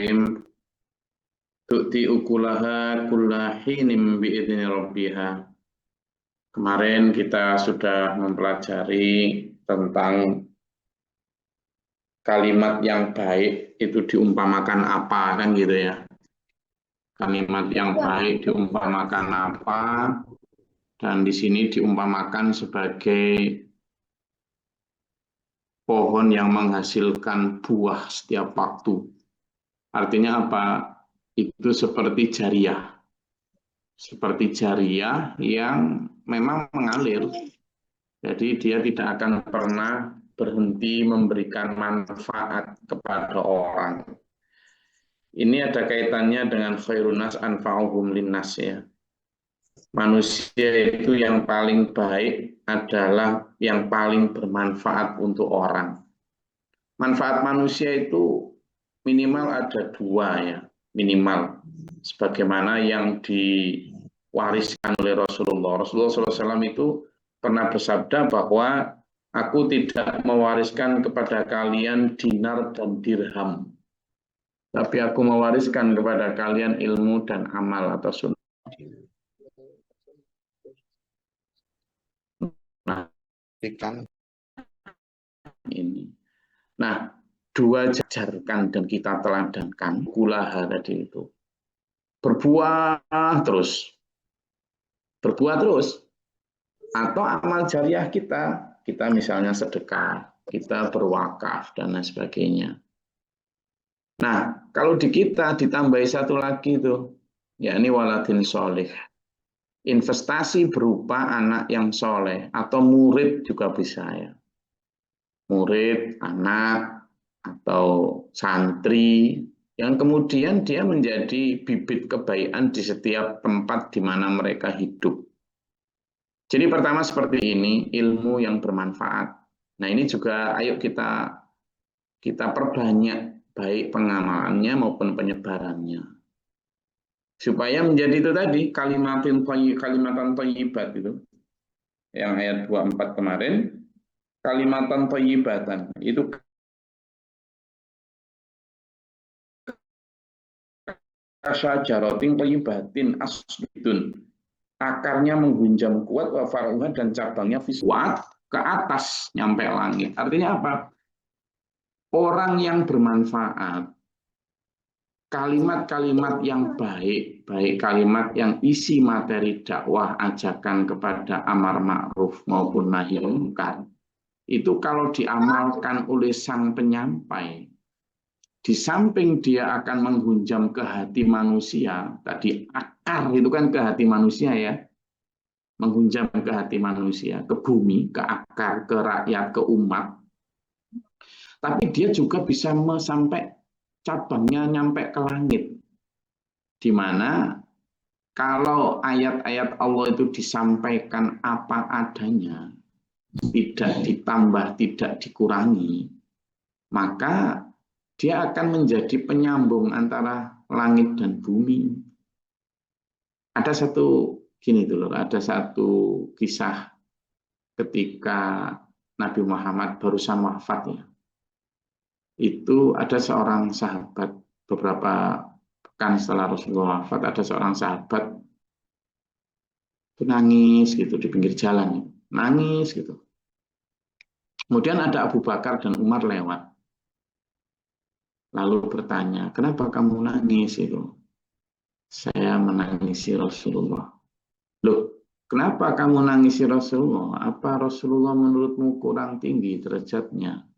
Bismillahirrahmanirrahim. Tu'ti ukulaha kulla hinim bi'idni rabbiha. Kemarin kita sudah mempelajari tentang kalimat yang baik itu diumpamakan apa, kan gitu ya. Kalimat yang baik diumpamakan apa, dan di sini diumpamakan sebagai pohon yang menghasilkan buah setiap waktu. Artinya apa? Itu seperti jariah. Seperti jariah yang memang mengalir. Jadi dia tidak akan pernah berhenti memberikan manfaat kepada orang. Ini ada kaitannya dengan khairun nas anfa'uhum linnas ya. Manusia itu yang paling baik adalah yang paling bermanfaat untuk orang. Manfaat manusia itu minimal ada dua ya, minimal. Sebagaimana yang diwariskan oleh Rasulullah. Rasulullah SAW itu pernah bersabda bahwa aku tidak mewariskan kepada kalian dinar dan dirham, tapi aku mewariskan kepada kalian ilmu dan amal atau sunnah. Nah, ini. Nah, dua jajarkan dan kita teladankan kulaha tadi itu. Berbuah terus. Atau amal jariah kita misalnya sedekah, kita berwakaf dan lain sebagainya. Nah, kalau di kita ditambahi satu lagi itu, yakni waladin soleh. Investasi berupa anak yang soleh atau murid juga bisa ya. Murid, anak, atau santri yang kemudian dia menjadi bibit kebaikan di setiap tempat di mana mereka hidup. Jadi pertama seperti ini, ilmu yang bermanfaat. Nah ini juga ayo kita perbanyak baik pengamalannya maupun penyebarannya. Supaya menjadi itu tadi kalimatan thayyibat itu. Yang ayat 24 kemarin, kalimatan thayyibatan itu kasyajaratin thayyibatin asbitun. Akarnya menghunjam kuat, wa faruha dan cabangnya kuat ke atas nyampe langit. Artinya apa? Orang yang bermanfaat, kalimat-kalimat yang baik, baik kalimat yang isi materi dakwah, ajakan kepada amar ma'ruf maupun nahi munkar, itu kalau diamalkan oleh sang penyampai, di samping dia akan menghunjam ke hati manusia, tadi akar itu kan ke hati manusia ya, menghunjam ke hati manusia, ke bumi, ke akar, ke rakyat, ke umat. Tapi dia juga bisa sampai cabangnya nyampe ke langit. Di mana kalau ayat-ayat Allah itu disampaikan apa adanya, tidak ditambah, tidak dikurangi, maka dia akan menjadi penyambung antara langit dan bumi. Ada satu kisah ketika Nabi Muhammad barusan wafat ya. Itu ada seorang sahabat, beberapa pekan setelah Rasulullah wafat, ada seorang sahabat itu nangis gitu di pinggir jalan, nangis gitu. Kemudian ada Abu Bakar dan Umar lewat, lalu bertanya, kenapa kamu nangis itu? Saya menangisi Rasulullah. Loh, kenapa kamu nangisi Rasulullah? Apa Rasulullah menurutmu kurang tinggi derajatnya?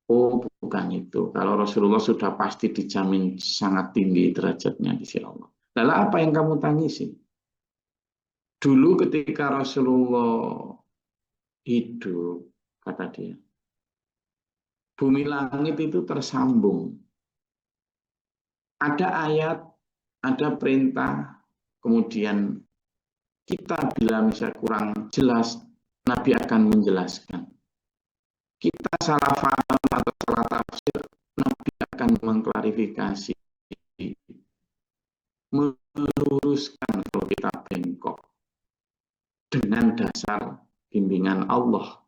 Oh, bukan itu. Kalau Rasulullah sudah pasti dijamin sangat tinggi derajatnya di sisi Allah. Lalu apa yang kamu tangisi? Dulu ketika Rasulullah hidup, kata dia, bumi langit itu tersambung. Ada ayat, ada perintah, kemudian kita bila misalnya kurang jelas, Nabi akan menjelaskan. Kita salah paham atau salah tafsir, Nabi akan mengklarifikasi, meluruskan kalau kita bengkok dengan dasar bimbingan Allah.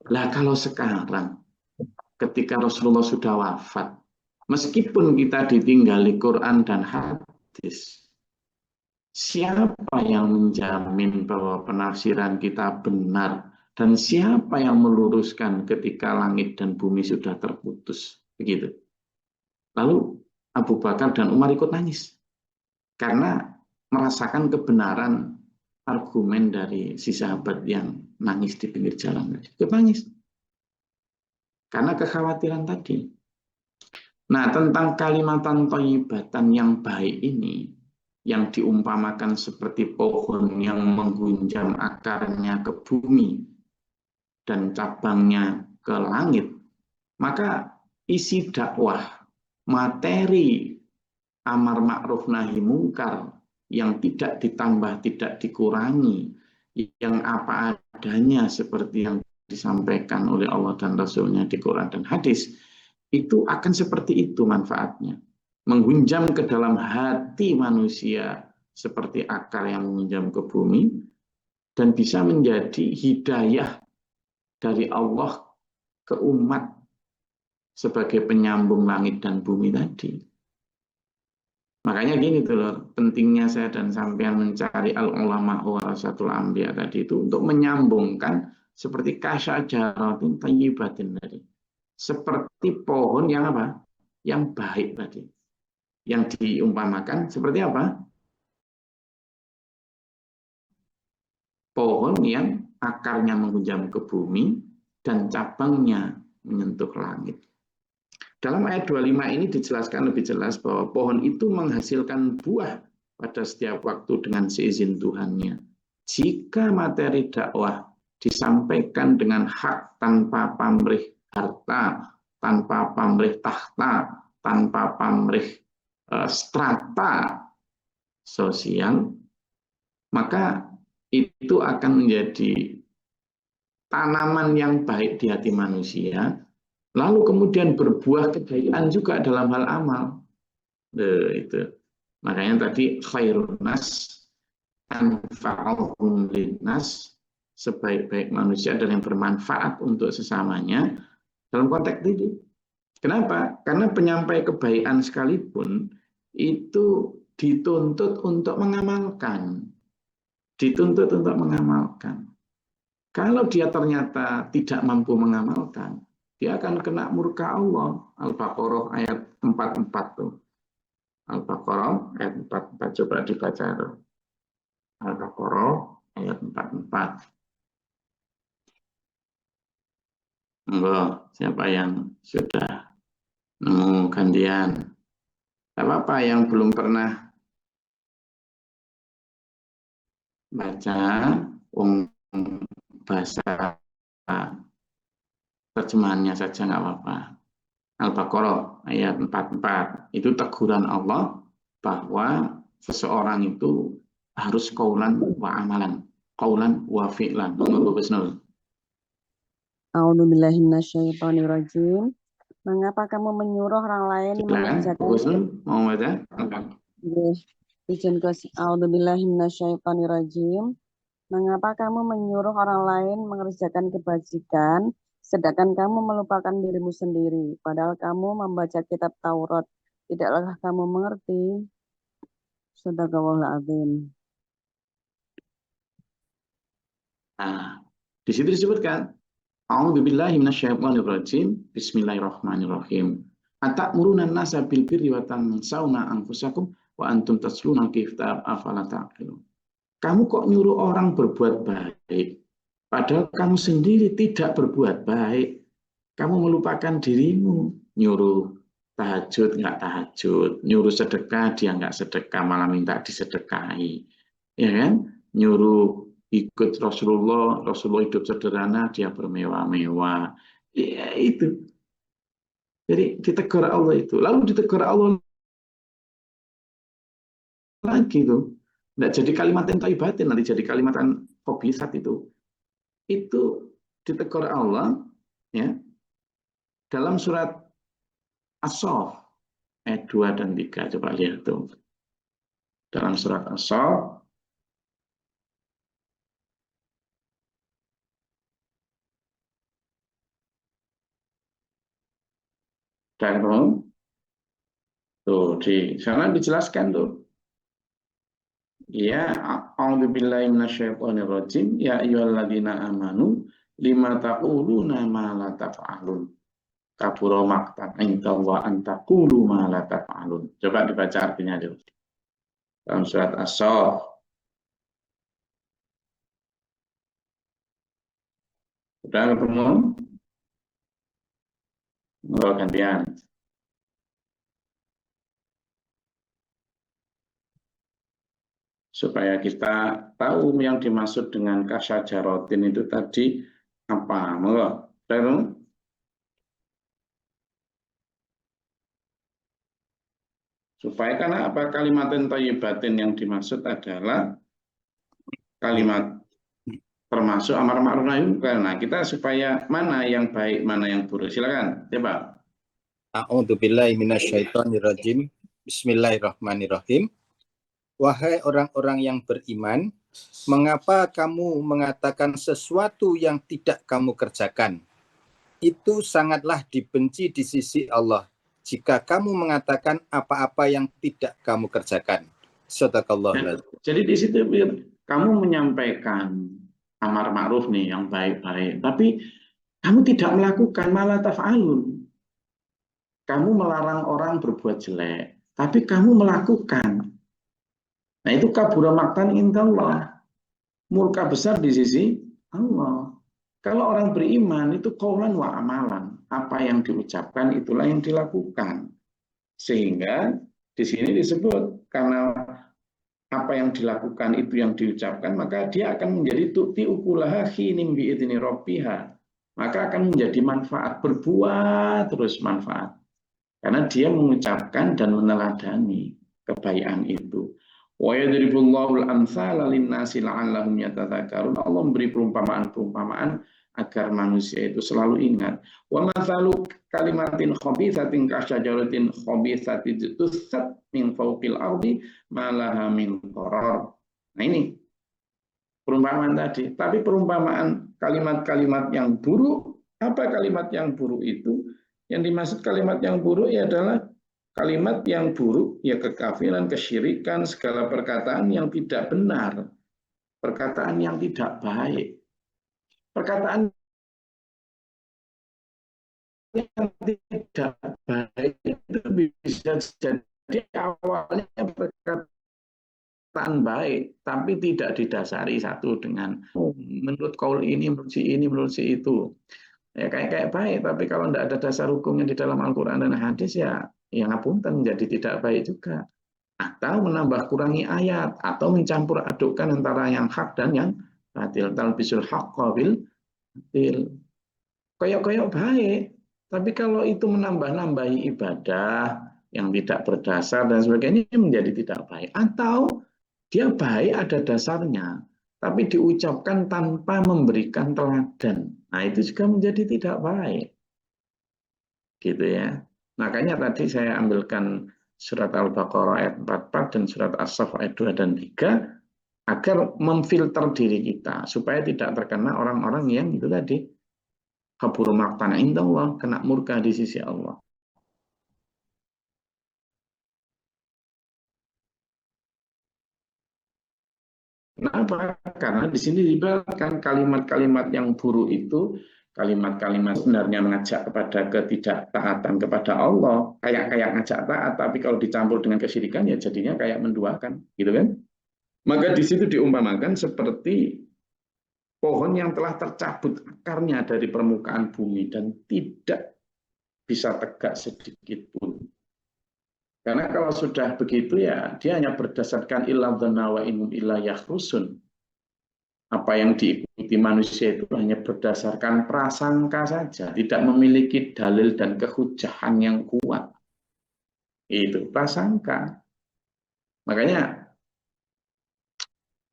Lah kalau sekarang ketika Rasulullah sudah wafat, Meskipun kita ditinggali Quran dan hadis, siapa yang menjamin bahwa penafsiran kita benar dan siapa yang meluruskan ketika langit dan bumi sudah terputus? Begitu. Lalu Abu Bakar dan Umar ikut nangis karena merasakan kebenaran argumen dari si sahabat yang nangis di pinggir jalan. Ikut nangis karena kekhawatiran tadi. Nah, tentang kalimatan thayyibatan yang baik ini, yang diumpamakan seperti pohon yang menggunjam akarnya ke bumi dan cabangnya ke langit, maka isi dakwah, materi amar ma'ruf nahi mungkar yang tidak ditambah, tidak dikurangi, yang apa adanya seperti yang disampaikan oleh Allah dan Rasul-Nya di Quran dan hadis, itu akan seperti itu manfaatnya. Menggunjam ke dalam hati manusia seperti akar yang mengunjam ke bumi dan bisa menjadi hidayah dari Allah ke umat sebagai penyambung langit dan bumi tadi. Makanya gini tuh loh, pentingnya saya dan sampean mencari al-ulama warasatul anbiya tadi itu untuk menyambungkan seperti kasyajaratin thayyibatin tadi. Seperti pohon yang apa? Yang baik tadi. Yang diumpamakan seperti apa? Pohon yang akarnya menghunjam ke bumi dan cabangnya menyentuh langit. Dalam ayat 25 ini dijelaskan lebih jelas bahwa pohon itu menghasilkan buah pada setiap waktu dengan seizin Tuhannya. Jika materi dakwah disampaikan dengan hak tanpa pamrih harta, tanpa pamrih tahta, tanpa pamrih strata sosial, maka itu akan menjadi tanaman yang baik di hati manusia, lalu kemudian berbuah kebaikan juga dalam hal amal. Itu. Makanya tadi khairun nas anfa'uhum linnas, sebaik-baik manusia dan yang bermanfaat untuk sesamanya dalam konteks itu. Kenapa? Karena penyampai kebaikan sekalipun itu dituntut untuk mengamalkan. Dituntut untuk mengamalkan. Kalau dia ternyata tidak mampu mengamalkan, dia akan kena murka Allah. Al-Baqarah ayat 44 tuh. Al-Baqarah ayat 44 coba dibaca. Al-Baqarah ayat 44. Enggak, siapa yang sudah nemu gantian? Tidak apa-apa yang belum pernah baca bahasa terjemahannya saja nggak apa-apa. Al-Baqarah ayat 44 itu teguran Allah bahwa seseorang itu harus qaulan wa amalan, qaulan wa fi'lan. A'udzubillahi minasyaitonirrajim. Mengapa kamu menyuruh orang lain mengerjakan mau baca? Izin A'udzubillahi minasyaitonirrajim. Mengapa kamu menyuruh orang lain mengerjakan kebajikan, sedangkan kamu melupakan dirimu sendiri, padahal kamu membaca kitab Taurat. Tidakkah kamu mengerti? Shadaqallahul azim. Nah, di situ disebutkan A'udzubillahi minasyaitonirrajim. Bismillahirrahmanirrahim. Atamuruna an-nasa bil birri wa tansawna anfusakum wa antum tatluna al-kitab afala ta'qilun. Kamu kok nyuruh orang berbuat baik, padahal kamu sendiri tidak berbuat baik. Kamu melupakan dirimu, nyuruh tahajud nggak tahajud, nyuruh sedekah dia nggak sedekah malah minta disedekahi, ya kan? Nyuruh ikut Rasulullah, Rasulullah hidup sederhana, dia bermewah-mewah, ya itu. Jadi ditegur Allah itu, lalu ditegur Allah lagi tuh, nggak jadi kalimat yang thayyibatin, nanti jadi kalimat yang khabisat itu ditegur Allah ya dalam surat As-Saff ayat 2 dan 3. Coba lihat tuh. Dalam surat As-Saff dan Tuh, di sana dijelaskan tuh. Ya, a'udzubillahi minasyaitonirrajim. Ya ayyuhalladzina amanu lima taquluna ma la taf'alun. Kabura maqtan inda wa antaqulu ma la taf'alun. Coba dibaca artinya dulu. Dalam surat As-Saff. Sudah ketemu? Oh, gantian. Supaya kita tahu yang dimaksud dengan kasyajarotin itu tadi apa. Monggo. Supaya karena apa, kalimatin thayyibatin yang dimaksud adalah kalimat termasuk amar ma'ruf nahi munkar. Nah, kita supaya mana yang baik, mana yang buruk. Silakan, coba. A'udzubillahi minasyaitonirrajim. Bismillahirrahmanirrahim. Wahai orang-orang yang beriman, mengapa kamu mengatakan sesuatu yang tidak kamu kerjakan? Itu sangatlah dibenci di sisi Allah jika kamu mengatakan apa-apa yang tidak kamu kerjakan. Shadaqallahul adzim. Jadi di situ kamu menyampaikan amar ma'ruf nih yang baik-baik, tapi kamu tidak melakukan, malah taf'alun. Kamu melarang orang berbuat jelek, tapi kamu melakukan. Nah, itu kabura maqtan indallah. Murka besar di sisi Allah. Kalau orang beriman itu qaulan wa amalan. Apa yang diucapkan itulah yang dilakukan. Sehingga di sini disebut karena apa yang dilakukan itu yang diucapkan, maka dia akan menjadi tu'ti ukulaha khinim bi'idni rabbiha. Maka akan menjadi manfaat, berbuah terus manfaat. Karena dia mengucapkan dan meneladani kebaikan itu. Wa yadribullahu al-amsala lin-nasi la'allahum yatadzakkarun. Allah memberi perumpamaan-perumpamaan agar manusia itu selalu ingat. Wa mathalu kalimatin khabithatin kasyajaratin khabithatin tussat min fawqil ardi ma laha min qarar. Nah, ini perumpamaan tadi. Tapi perumpamaan kalimat-kalimat yang buruk, apa kalimat yang buruk itu? Yang dimaksud kalimat yang buruk ya adalah kalimat yang buruk, ya kekafiran, kesyirikan, segala perkataan yang tidak benar, perkataan yang tidak baik, perkataan yang tidak baik itu bisa jadi awalnya perkataan baik, tapi tidak didasari satu dengan menurut kaul ini, menurut si ini, menurut si itu. Ya kayak baik, tapi kalau tidak ada dasar hukumnya di dalam Al-Quran dan hadis ya yang ngapunten menjadi tidak baik juga. Atau menambah kurangi ayat, atau mencampur adukkan antara yang hak dan yang batil. Talbisul haqqa bil batil. Koyok-koyok baik, tapi kalau itu menambah-nambahi ibadah yang tidak berdasar dan sebagainya menjadi tidak baik. Atau dia baik ada dasarnya, tapi diucapkan tanpa memberikan teladan. Nah, itu juga menjadi tidak baik. Gitu ya. Makanya tadi saya ambilkan surat Al-Baqarah ayat 44 dan surat As-Saff ayat 2 dan 3 agar memfilter diri kita supaya tidak terkena orang-orang yang itu tadi kabur maqtan indallah, kena murka di sisi Allah. Kenapa? Karena di sini dibalaskan kalimat-kalimat yang buruk itu, kalimat-kalimat sebenarnya mengajak kepada ketidaktaatan kepada Allah, kayak ngajak taat, tapi kalau dicampur dengan kesyirikan ya jadinya kayak menduakan, gitu kan? Maka di situ diumpamakan seperti pohon yang telah tercabut akarnya dari permukaan bumi dan tidak bisa tegak sedikit pun. Karena kalau sudah begitu ya dia hanya berdasarkan illah dzanna wa innahum illa yakhrusun. Apa yang diikuti manusia itu hanya berdasarkan prasangka saja, tidak memiliki dalil dan kehujahan yang kuat. Itu prasangka. Makanya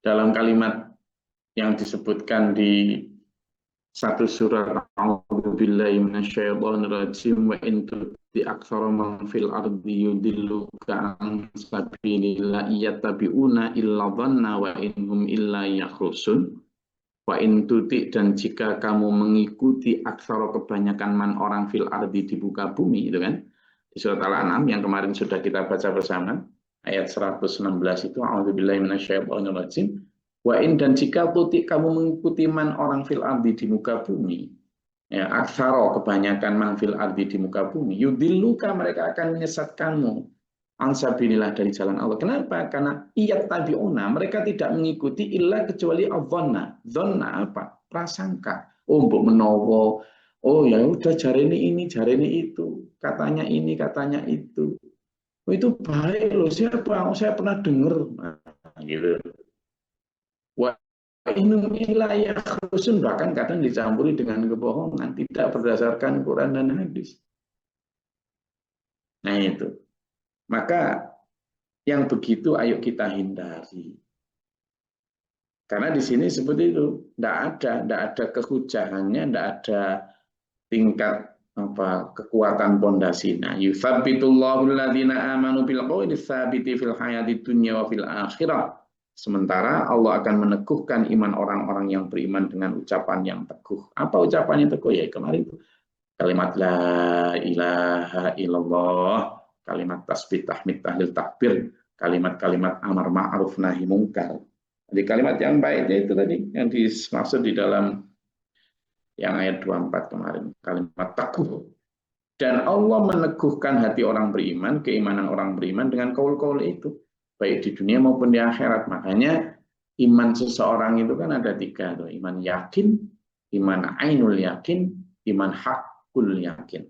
dalam kalimat yang disebutkan di satu surat A'udzubillahi minasyaitonirrajim wa in tuti aktsara man fil ardi yudilluka an sabilillah yattabi'una illa dhanna wa innahum illa yakhrusun wa in tuti dan jika kamu mengikuti aksara kebanyakan man orang fil ardi di muka bumi itu kan Di surat Al-An'am yang kemarin sudah kita baca bersama, ayat 116 itu, a'udzubillahi minasyaitonirrajim. Wa in, dan jika kamu mengikuti man orang fil ardi di muka bumi, ya, aksaro kebanyakan man fil ardi di muka bumi, yudilluka mereka akan menyesatkanmu ansabilillah dari jalan Allah. Kenapa? Karena iyat tabi'una, mereka tidak mengikuti illa kecuali adzanna. Dzanna apa? Prasangka. Oh, mbok menowo. Oh ya udah jarene ini, jarene itu. Katanya ini, katanya itu. Oh, itu baik loh. Siapa? Oh, saya pernah dengar. Nah, gitu. Wa inum ilayah khusun, bahkan kadang dicampuri dengan kebohongan, tidak berdasarkan Quran dan hadis. Nah itu. Maka yang begitu ayo kita hindari. Karena di sini seperti itu, tidak ada kehujahannya, tidak ada tingkat kekuatan pondasinya. Yutsabbitullahu alladziina aamanu bil qawli tsabiti fil hayatid dunya wa fil akhirah. Sementara Allah akan meneguhkan iman orang-orang yang beriman dengan ucapan yang teguh. Apa ucapan yang teguh? Ya kemarin itu kalimat la ilaha illallah, kalimat tasbih, tahmid, tahlil, takbir, kalimat-kalimat amar ma'ruf nahi mungkar. Jadi kalimat yang baiknya itu tadi yang dimaksud di dalam yang ayat 24 kemarin, kalimat teguh. Dan Allah meneguhkan hati orang beriman, keimanan orang beriman dengan kaul-kaul itu, baik di dunia maupun di akhirat. Makanya iman seseorang itu kan ada 3 tuh. Iman yakin, iman ainul yakin, iman hakul yakin.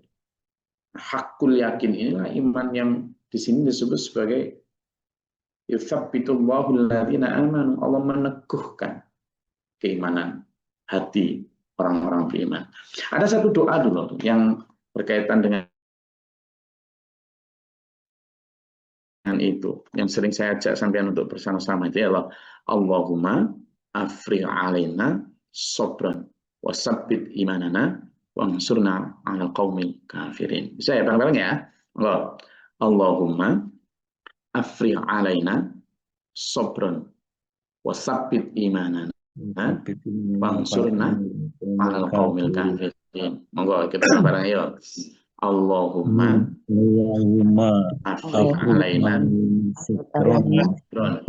Hakul yakin inilah iman yang di sini disebut sebagai yutsabbitullahu alladziina aamanu. Allah meneguhkan keimanan hati orang-orang beriman. Ada satu doa dulu yang berkaitan dengan itu, yang sering saya ajak sampean untuk bersama-sama itu adalah Allahumma afrigh alaina sabran wa tsabbit imanana wansurna 'alal qaumil kafirin. Bisa ya bareng-bareng ya? Allahumma afrigh alaina sabran wa tsabbit imanana wansurna 'alal qaumil kafirin. Monggo kita bareng ayo. Allahumma afrigh alaina sabran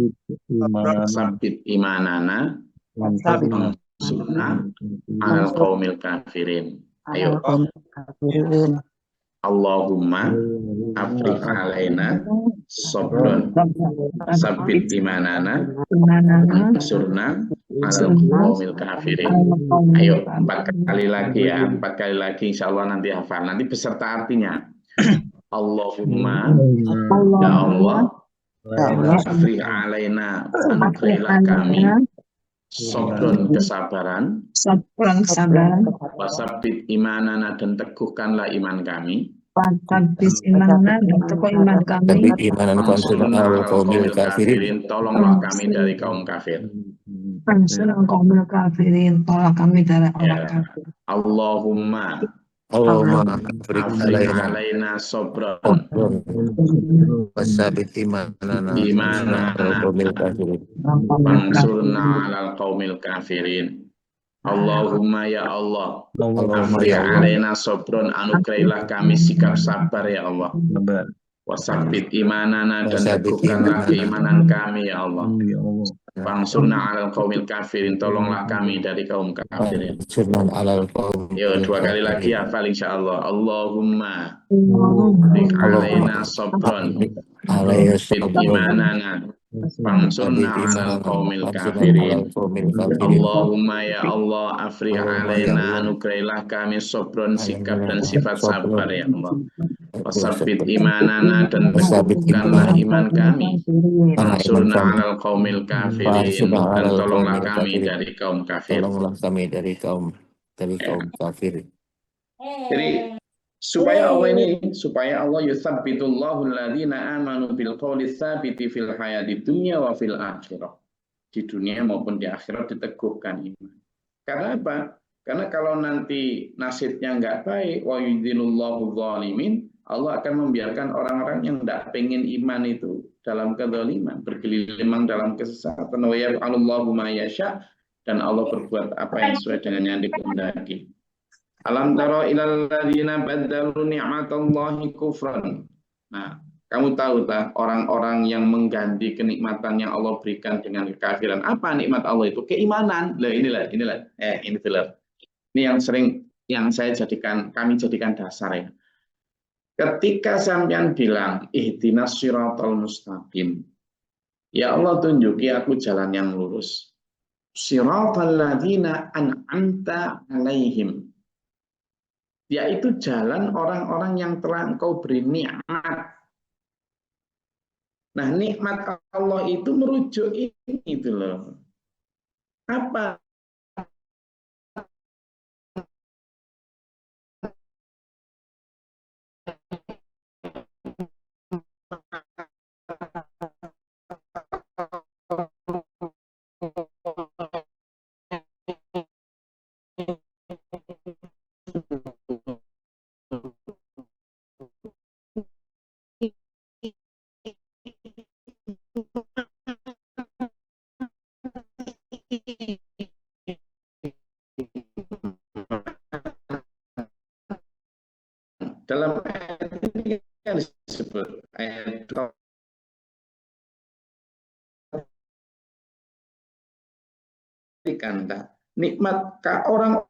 tsabbit imanana wansurna 'alal qaumil kafirin. Ayo. Allahumma afrigh alaina sabran tsabbit imanana wansurna 'alal qaumil kafirin. Ayo 4 kali lagi ya, 4 kali lagi insyaallah nanti hafal. Nanti beserta artinya. Allahumma, ya Allah, afrigh alaina, anugerahilah kami sabran kesabaran, wasabbit imanana, dan teguhkanlah iman kami, tolonglah kami dari kaum kafir. Allahumma afrigh alaina sabran wasabbit imanana wansurna 'alal qaumil kafirin. Allahumma ya Allah, afrigh alaina sabran, anugerahilah kami sikap sabar ya Allah. Wasabbit imanana, dan teguhkanlah keimanan kami ya Allah. Wansurna 'alal qaumil kafirin, tolonglah kami dari kaum kafirin. Yo 2 kali lagi hafal insyaallah. Allahumma afrigh alaina sabran wasabbit imanana wansurna 'alal qaumil kafirin. Allahumma ya Allah, afrigh alaina, anugerahilah kami sabran, sikap dan sifat sabar ya Allah. Wasabbit imanana, dan teguhkanlah iman kami. Wansurna 'alal qaumil kafirin, dan tolonglah kami dari kaum kafir. Jadi supaya Allah yutsabbitullahu alladziina aamanu bil qawli tsabiti fil hayatid dunya wa fil akhirah. Di dunia maupun di akhirat diteguhkan iman. Karena apa? Karena kalau nanti nasibnya enggak baik, wa yudhilullahu dzalimin, Allah akan membiarkan orang-orang yang tidak pengen iman itu dalam kedzaliman, bergelimang dalam kesesatan. Wa yaf'alullahu ma yasha', dan Allah berbuat apa yang sesuai dengan yang dikehendaki. Alam tara ilal ladzina baddalu ni'matallahi kufran. Nah, kamu tahu tak orang-orang yang mengganti kenikmatan yang Allah berikan dengan kekafiran. Apa nikmat Allah itu? Keimanan. Lah inilah ini filler. Ini yang sering kami jadikan dasar ya. Ketika sampean bilang ihdinas siratal mustaqim. Ya Allah tunjuki aku jalan yang lurus. Siratal ladzina an'amta alaihim. Yaitu jalan orang-orang yang telah Engkau beri nikmat. Nah, nikmat Allah itu merujuk ini itu loh. Apa? Dalam ayat ini yang disebut ayat nikmat orang